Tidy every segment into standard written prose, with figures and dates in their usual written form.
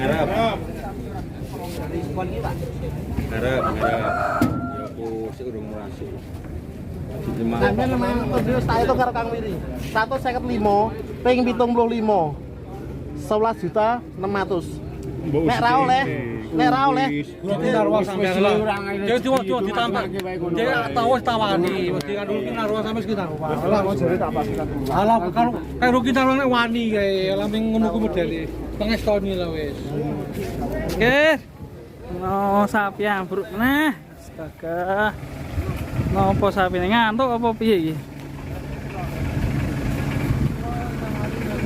Ngarep. Ngarep. Ya aku sik urung murasi. Sampai memang terus tak itu karo Kang Wiri. 155 ping 75. 11.600.000. Nek ra oleh. Narwa sampai lah. Dia cuma ditambah. Dia tahu tawani, mesti kan dulu narwa sampai sekitar. Lah mau jare tak pastikan dulu. Alah kalau kita nek wani kae laming ngono ku modele. Pengestoni lah wis. Oke. No sapi ambruk nah. Astaga. Nopo sapi ngantuk apa piye iki?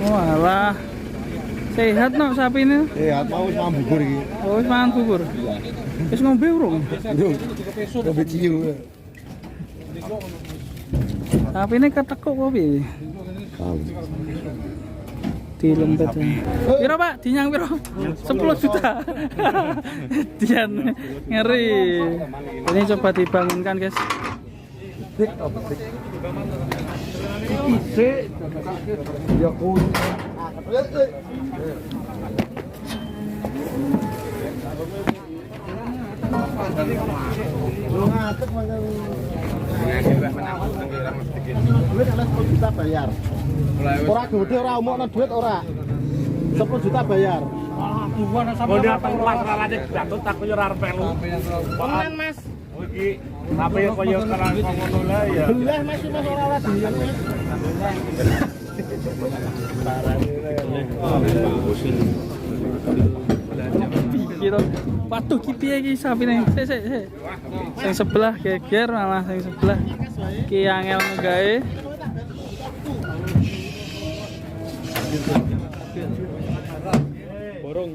Walah. Sehat no sapi ini. Sehat mau wis mangan bubur iki. Oh, wis mangan bubur. Wis ngombe urung? Ngombe ciu. Sapi ini ketekuk apa piye? Dilempet. Piro Pak? Dinyang piro? 10 juta. Dian ngeri. Ini coba dibangunkan, guys. Ya kun. Ngatek mangga. Duit ana 10 juta bayar. Ora gede ora omokno duit ora. 10 juta bayar. Mau dia kelas ralane jatuh tak yo ora pelu. Pemen Mas. Iki apa yo koyo kelas ngono lah ya. Belah Mas ora diyan Mas. Kira waduh ki piye iki sapine? Sik. Sing sebelah geger malah sing sebelah ki angel nggae. Borong.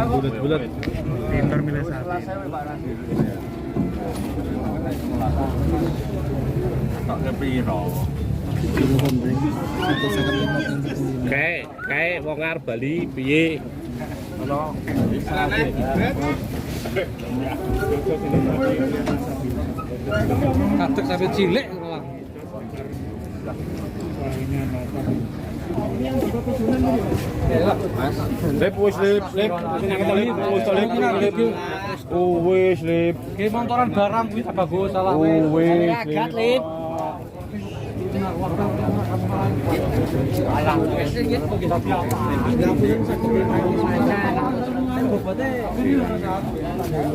Bulat-bulat. Pinter milih sapi. Tak kepiro. Kayak wong arep Bali piye? Ono. Katek sampai cilik malah. Lip wis lip. Wis lip. Ki montoran barang kuwi tak bagus salah wis. Agak lip.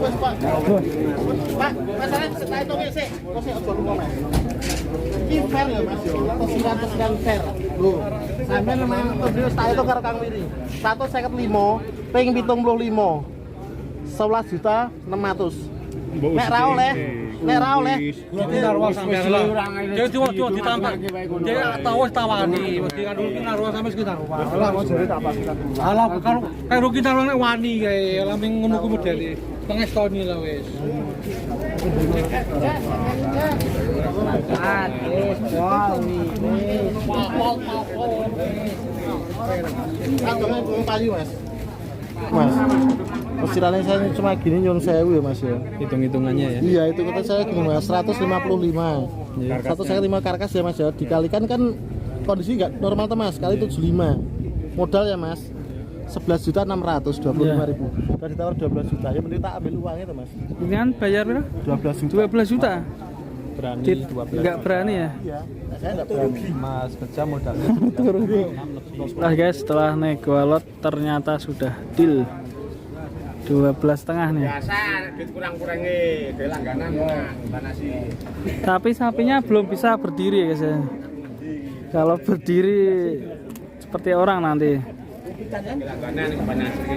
Wes Pak. Pak, masalah setelah itu sik, kok sik aja lunga Mas. Iki fair ya Mas yo, atau siran fair. Lho, sampean memang terus tak itu karo Kang Wiri. 155 ping 75. 11.600.000. Nek ra oleh. Narwa sampai lah. Dia cuma ditambah. Dia tahu tawani, mesti kan dulu narwa sampai sekitar. Lah mau jare tak pastikan dulu. Alah kalau kita nek wani kae laming ngono ku modele. Pengestoni lah wis. Mas, perkiraannya saya cuma gini nyuruh 1000 ya Mas ya. Hitung-hitungannya ya. Iya, itu kata saya gini Mas, 155. 155 karkas ya Mas ya. Dikalikan kan kondisi nggak normal tuh Mas, kali 75. Modal ya Mas. 11.625.000. Udah ditawar 12 juta. Ya mending tak ambil uangnya tuh Mas. Ini kan bayar berapa? 12 juta. 12 juta. Berani 12. Enggak berani ya? Iya. Saya enggak berani. Mas kerja modalnya Turun. Nah guys, setelah nego alot ternyata sudah deal 12,5 nih. Biasa duit kurang-kurangi, duit langganan nasi. Tapi sapinya belum bisa berdiri ya guys ya. Kalau berdiri seperti orang nanti. Langganan nasi.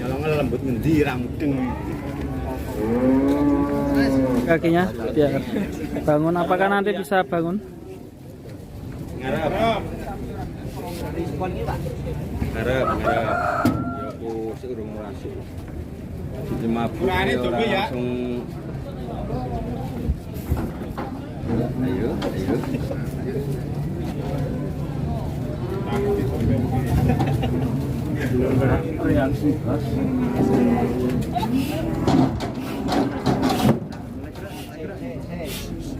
Nyolong lembut ngendi ra mudeng. Kakinya biar bangun, apakah nanti bisa bangun? Ngarep. Ya aku sik urung murasi. Kurangane dobe ya. Ayo. Reaksi.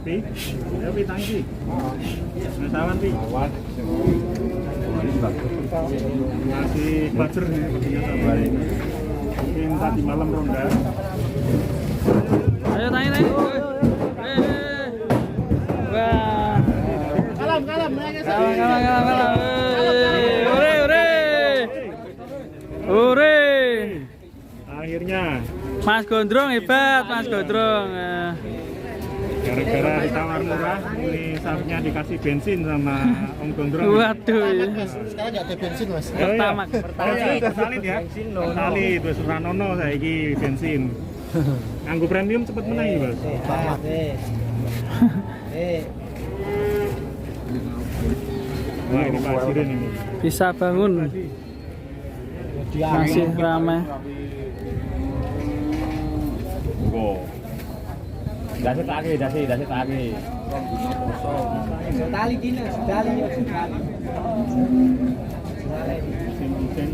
Pi, ya pi tangki. Nasawan pi. Masih bacer nih sepertinya. Mungkin tadi malam ronda. Ayo naik. Wah. Kalam, naik ke sini. Kalah. Ore. Akhirnya Mas Gondrong hebat, Mas Gondrong. gara-gara ditawar murah, ini sapinya dikasih bensin sama Om Gondrong. Waduh. Sekarang nggak ada bensin mas. Pertama. Udah salid ya? Salid, wis ora nono saiki bensin. Nganggo premium cepet menang iki, Bos. Wah, ini pasirin ini. Bisa bangun. Masih ramai. Go. Dasi tagi. Tali gini, tali. Sen-sen.